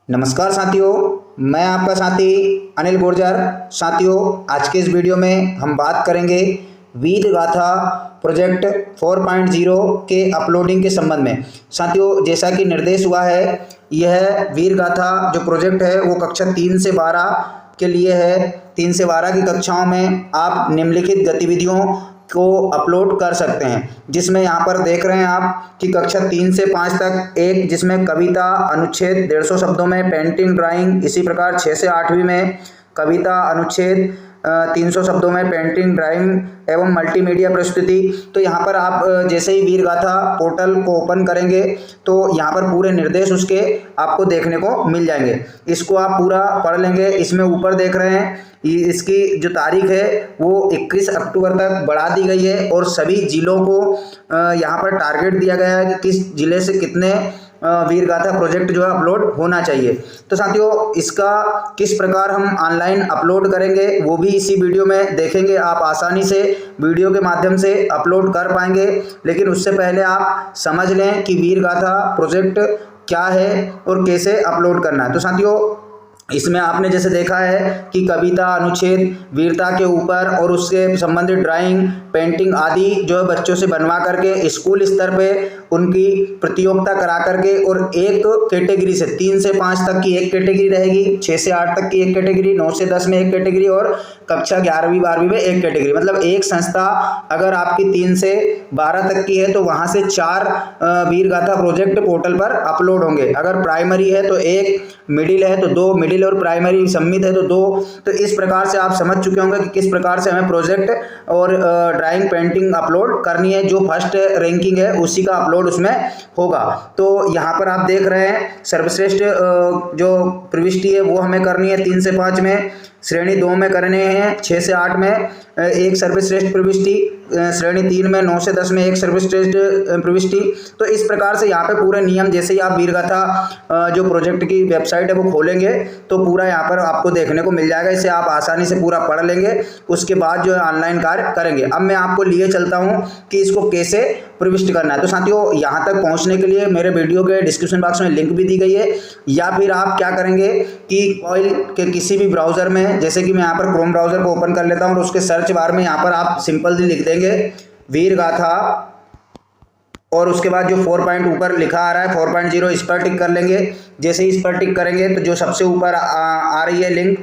नमस्कार साथियों, मैं आपका साथी अनिल गुर्जर। साथियों, आज के इस वीडियो में हम बात करेंगे वीर गाथा प्रोजेक्ट 4.0 के अपलोडिंग के संबंध में। साथियों, जैसा कि निर्देश हुआ है, यह वीर गाथा जो प्रोजेक्ट है वो कक्षा 3 से 12 के लिए है। 3 से 12 की कक्षाओं में आप निम्नलिखित गतिविधियों को अपलोड कर सकते हैं, जिसमें यहाँ पर देख रहे हैं आप कि कक्षा 3 से 5 तक एक जिसमें कविता अनुच्छेद 150 शब्दों में, पेंटिंग ड्राइंग, इसी प्रकार 6 से 8वीं में कविता अनुच्छेद 300 शब्दों में, पेंटिंग ड्राइंग एवं मल्टीमीडिया प्रस्तुति। तो यहाँ पर आप जैसे ही वीर गाथा पोर्टल को ओपन करेंगे तो यहाँ पर पूरे निर्देश उसके आपको देखने को मिल जाएंगे। इसको आप पूरा पढ़ लेंगे। इसमें ऊपर देख रहे हैं इसकी जो तारीख है वो 21 अक्टूबर तक बढ़ा दी गई है और सभी जिलों को यहाँ पर टारगेट दिया गया है कि किस जिले से कितने वीर गाथा प्रोजेक्ट जो है अपलोड होना चाहिए। तो साथियों, इसका किस प्रकार हम ऑनलाइन अपलोड करेंगे वो भी इसी वीडियो में देखेंगे। आप आसानी से वीडियो के माध्यम से अपलोड कर पाएंगे, लेकिन उससे पहले आप समझ लें कि वीर गाथा प्रोजेक्ट क्या है और कैसे अपलोड करना है। तो साथियों, इसमें आपने जैसे देखा है कि कविता अनुच्छेद वीरता के ऊपर और उससे संबंधित ड्राइंग, पेंटिंग आदि जो है बच्चों से बनवा करके स्कूल स्तर पे उनकी प्रतियोगिता करा करके और एक कैटेगरी से 3 से 5 तक की एक कैटेगरी रहेगी, 6 से 8 तक की एक कैटेगरी, 9 से 10 में एक कैटेगरी और कक्षा 11वीं 12वीं में एक कैटेगरी। मतलब एक संस्था अगर आपकी 3 से 12 तक की है तो वहाँ से 4 वीर गाथा प्रोजेक्ट पोर्टल पर अपलोड होंगे। अगर प्राइमरी है तो 1, मिडिल है तो 2, मिडिल और प्राइमरी सम्मिलित है तो 2। तो इस प्रकार से आप समझ चुके होंगे कि किस प्रकार से हमें प्रोजेक्ट और ड्राइंग, पेंटिंग अपलोड करनी है। जो फर्स्ट रैंकिंग है उसी का अपलोड उसमें होगा। तो यहाँ पर आप देख रहे हैं सर्वश्रेष्ठ जो प्रविष्टि है वो हमें करनी है 3 से 5 में, श्रेणी 2 में करने हैं, 6 से 8 में एक सर्वश्रेष्ठ प्रविष्टि, श्रेणी 3 में 9 से 10 में एक सर्वश्रेष्ठ प्रविष्टि। तो इस प्रकार से यहाँ पे पूरे नियम, जैसे ही आप वीर गाथा जो प्रोजेक्ट की वेबसाइट है वो खोलेंगे तो पूरा यहाँ पर आपको देखने को मिल जाएगा। इसे आप आसानी से पूरा पढ़ लेंगे, उसके बाद जो है ऑनलाइन कार्य करेंगे। अब मैं आपको लिए चलता हूँ कि इसको कैसे प्रविष्ट करना है। तो साथियों, यहाँ तक पहुँचने के लिए मेरे वीडियो के डिस्क्रिप्शन बॉक्स में लिंक भी दी गई है, या फिर आप क्या करेंगे कि मोबाइल के किसी भी ब्राउजर में, जैसे कि मैं यहाँ पर क्रोम ब्राउजर को ओपन कर लेता हूँ और उसके सर्च बार में यहाँ पर आप सिंपल सी लिख देंगे वीर गाथा और उसके बाद जो 4 पॉइंट ऊपर लिखा आ रहा है 4.0, इस पर टिक कर लेंगे। जैसे ही इस पर टिक करेंगे तो जो सबसे ऊपर आ रही है लिंक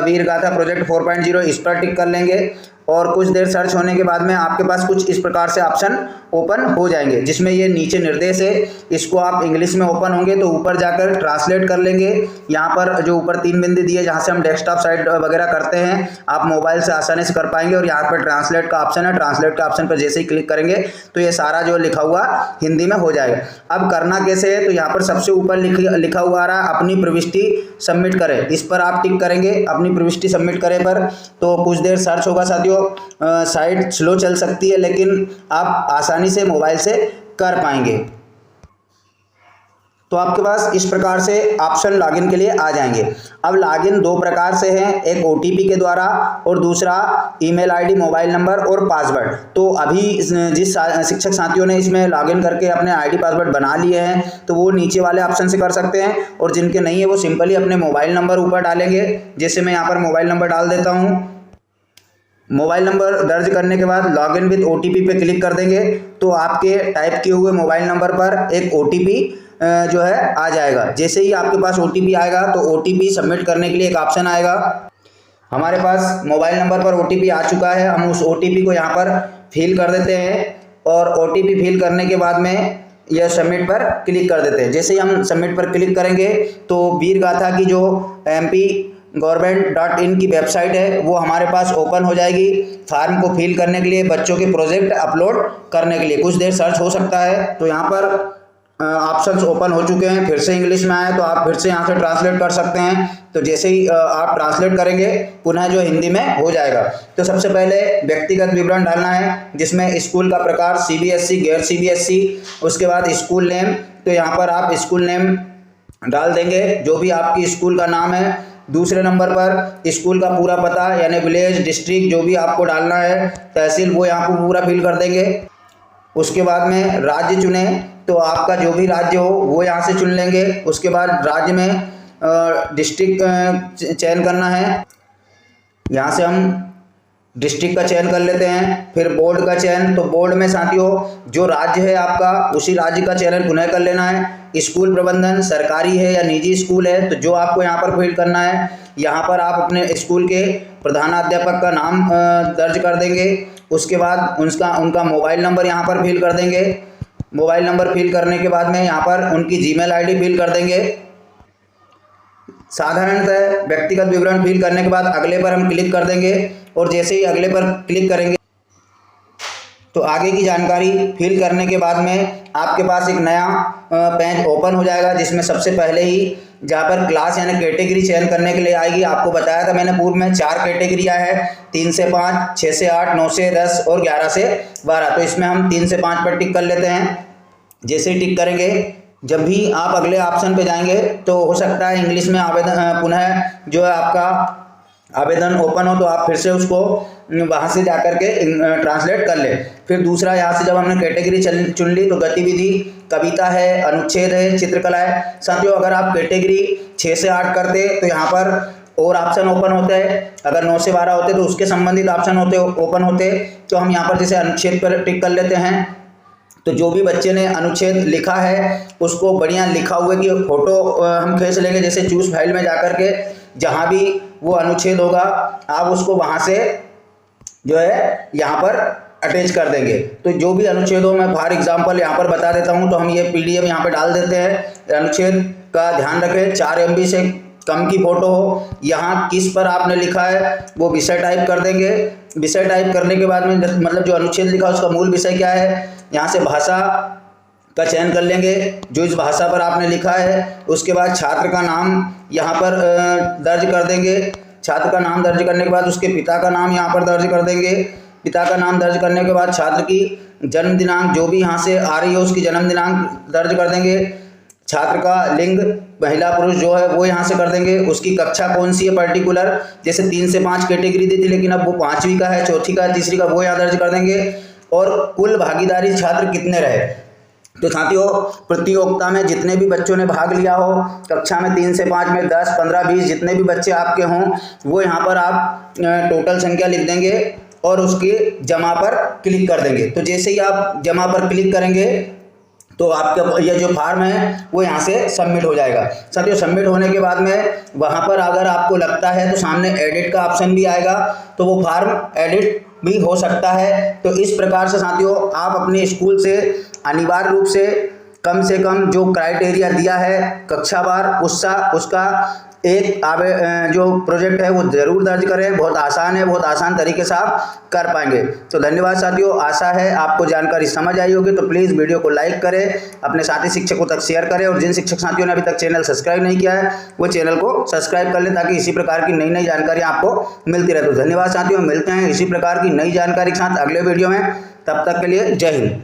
वीर गाथा प्रोजेक्ट 4.0, इस पर टिक कर लेंगे और कुछ देर सर्च होने के बाद में आपके पास कुछ इस प्रकार से ऑप्शन ओपन हो जाएंगे, जिसमें ये नीचे निर्देश है। इसको आप इंग्लिश में ओपन होंगे तो ऊपर जाकर ट्रांसलेट कर लेंगे। यहाँ पर जो ऊपर 3 बिंदु दिए जहाँ से हम डेस्कटॉप साइट वगैरह करते हैं, आप मोबाइल से आसानी से कर पाएंगे। और यहाँ पर ट्रांसलेट का ऑप्शन है, ट्रांसलेट का ऑप्शन पर जैसे ही क्लिक करेंगे तो ये सारा जो लिखा हुआ हिंदी में हो जाएगा। अब करना कैसे है, तो यहाँ पर सबसे ऊपर लिखा हुआ आ रहा है अपनी प्रविष्टि सबमिट करें, इस पर आप टिक करेंगे। अपनी प्रविष्टि सबमिट करें पर तो कुछ देर सर्च होगा साथियों, साइट स्लो चल सकती है लेकिन आप आसानी से मोबाइल से कर पाएंगे। तो आपके पास इस प्रकार से ऑप्शन लॉगिन के लिए आ जाएंगे। अब लॉगिन 2 प्रकार से हैं, एक OTP के द्वारा और दूसरा ईमेल आईडी, मोबाइल नंबर और पासवर्ड। तो अभी जिस शिक्षक साथियों ने इसमें लॉगिन करके अपने आईडी पासवर्ड बना लिए हैं तो वो नीचे वाले ऑप्शन से कर सकते हैं, और जिनके नहीं है वो सिंपली अपने मोबाइल नंबर ऊपर डालेंगे। जैसे मैं यहाँ पर मोबाइल नंबर डाल देता हूँ। मोबाइल नंबर दर्ज करने के बाद लॉगिन विद OTP पे क्लिक कर देंगे तो आपके टाइप किए हुए मोबाइल नंबर पर एक OTP जो है आ जाएगा। जैसे ही आपके पास OTP आएगा तो OTP सबमिट करने के लिए एक ऑप्शन आएगा। हमारे पास मोबाइल नंबर पर OTP आ चुका है, हम उस OTP को यहाँ पर फिल कर देते हैं और OTP फिल करने के बाद में यह सबमिट पर क्लिक कर देते हैं। जैसे ही हम सबमिट पर क्लिक करेंगे तो वीर गाथा की जो MP government.in की वेबसाइट है वो हमारे पास ओपन हो जाएगी फार्म को फिल करने के लिए, बच्चों के प्रोजेक्ट अपलोड करने के लिए। कुछ देर सर्च हो सकता है। तो यहाँ पर ऑप्शंस ओपन हो चुके हैं। फिर से इंग्लिश में आए तो आप फिर से यहाँ से ट्रांसलेट कर सकते हैं। तो जैसे ही आप ट्रांसलेट करेंगे पुनः जो हिंदी में हो जाएगा। तो सबसे पहले व्यक्तिगत विवरण डालना है, जिसमें स्कूल का प्रकार CBSE, गैर CBSE, उसके बाद स्कूल नेम। तो यहाँ पर आप स्कूल नेम डाल देंगे, जो भी आपकी स्कूल का नाम है। दूसरे नंबर पर स्कूल का पूरा पता, यानी विलेज, डिस्ट्रिक्ट जो भी आपको डालना है, तहसील, वो यहाँ पर पूरा फिल कर देंगे। उसके बाद में राज्य चुने तो आपका जो भी राज्य हो वो यहाँ से चुन लेंगे। उसके बाद राज्य में डिस्ट्रिक्ट चयन करना है। यहाँ से हम डिस्ट्रिक्ट का चयन कर लेते हैं। फिर बोर्ड का चयन, तो बोर्ड में साथियों जो राज्य है आपका उसी राज्य का चयन पुनः कर लेना है। स्कूल प्रबंधन सरकारी है या निजी स्कूल है, तो जो आपको यहाँ पर फिल करना है, यहाँ पर आप अपने स्कूल के प्रधानाध्यापक का नाम दर्ज कर देंगे। उसके बाद उनका मोबाइल नंबर यहाँ पर फिल कर देंगे। मोबाइल नंबर फिल करने के बाद में यहाँ पर उनकी जीमेल आईडी फिल कर देंगे। साधारणतः व्यक्तिगत विवरण फिल करने के बाद अगले पर हम क्लिक कर देंगे और जैसे ही अगले पर क्लिक करेंगे तो आगे की जानकारी फिल करने के बाद में आपके पास एक नया पेज ओपन हो जाएगा, जिसमें सबसे पहले ही जहाँ पर क्लास यानी कैटेगरी चयन करने के लिए आएगी। आपको बताया था मैंने पूर्व में 4 कैटेगरियाँ हैं, 3 से 5, 6 से 8, 9 से 10 और 11 से 12। तो इसमें हम 3 से 5 पर टिक कर लेते हैं। जैसे ही टिक करेंगे, जब भी आप अगले ऑप्शन पे जाएंगे तो हो सकता है इंग्लिश में आवेदन पुनः जो है आपका आवेदन ओपन हो, तो आप फिर से उसको वहाँ से जाकर के ट्रांसलेट कर ले। फिर दूसरा यहाँ से जब हमने कैटेगरी चुन ली तो गतिविधि कविता है, अनुच्छेद है, चित्रकला है। साथियों अगर आप कैटेगरी 6 से 8 करते तो यहाँ पर और ऑप्शन ओपन होते हैं, अगर 9 से 12 होते तो उसके संबंधित ऑप्शन ओपन होते। तो हम यहाँ पर जैसे अनुच्छेद पर टिक कर लेते हैं, तो जो भी बच्चे ने अनुच्छेद लिखा है उसको बढ़िया लिखा हुए की फोटो हम खींच लेंगे। जैसे चूज फाइल में जाकर के जहाँ भी वो अनुच्छेद होगा आप उसको वहाँ से जो है यहाँ पर अटैच कर देंगे। तो जो भी अनुच्छेद हो, मैं फॉर एग्जांपल यहाँ पर बता देता हूँ, तो हम ये PDF यहाँ पर डाल देते हैं। अनुच्छेद का ध्यान रखें 4 MB से कम की फोटो हो। यहाँ किस पर आपने लिखा है वो विषय टाइप कर देंगे। विषय टाइप करने के बाद में मतलब जो अनुच्छेद लिखा है उसका मूल विषय क्या है, यहाँ से भाषा का चयन कर लेंगे जो इस भाषा पर आपने लिखा है। उसके बाद छात्र का नाम यहाँ पर दर्ज कर देंगे। छात्र का नाम दर्ज करने के बाद उसके पिता का नाम यहाँ पर दर्ज कर देंगे। पिता का नाम दर्ज करने के बाद छात्र की जन्म दिनांक जो भी यहाँ से आ रही है उसकी जन्म दिनांक दर्ज कर देंगे। छात्र का लिंग महिला पुरुष जो है वो यहाँ से कर देंगे। उसकी कक्षा कौन सी है पर्टिकुलर, जैसे 3 से 5 कैटेगरी दी थी लेकिन अब वो 5वीं का है, 4थी का है, 3री का, वो यहाँ दर्ज कर देंगे। और कुल भागीदारी छात्र कितने रहे। तो साथियों प्रतियोगिता में जितने भी बच्चों ने भाग लिया हो, कक्षा में 3 से 5 में 10, 15, 20 जितने भी बच्चे आपके हों वो यहाँ पर आप टोटल संख्या लिख देंगे और उसके जमा पर क्लिक कर देंगे। तो जैसे ही आप जमा पर क्लिक करेंगे तो आपका यह जो फार्म है वो यहाँ से सबमिट हो जाएगा। साथियों सबमिट होने के बाद में वहाँ पर अगर आपको लगता है तो सामने एडिट का ऑप्शन भी आएगा, तो वो फार्म एडिट भी हो सकता है। तो इस प्रकार से साथियों आप अपने स्कूल से अनिवार्य रूप से कम जो क्राइटेरिया दिया है कक्षावार उसका एक जो प्रोजेक्ट है वो ज़रूर दर्ज करें। बहुत आसान है, बहुत आसान तरीके से आप कर पाएंगे। तो धन्यवाद साथियों, आशा है आपको जानकारी समझ आई होगी। तो प्लीज़ वीडियो को लाइक करें, अपने साथी शिक्षकों तक शेयर करें और जिन शिक्षक साथियों ने अभी तक चैनल सब्सक्राइब नहीं किया है वो चैनल को सब्सक्राइब कर लें ताकि इसी प्रकार की नई नई जानकारी आपको मिलती रहे। तो धन्यवाद साथियों, मिलते हैं इसी प्रकार की नई जानकारी के साथ अगले वीडियो में। तब तक के लिए जय हिंद।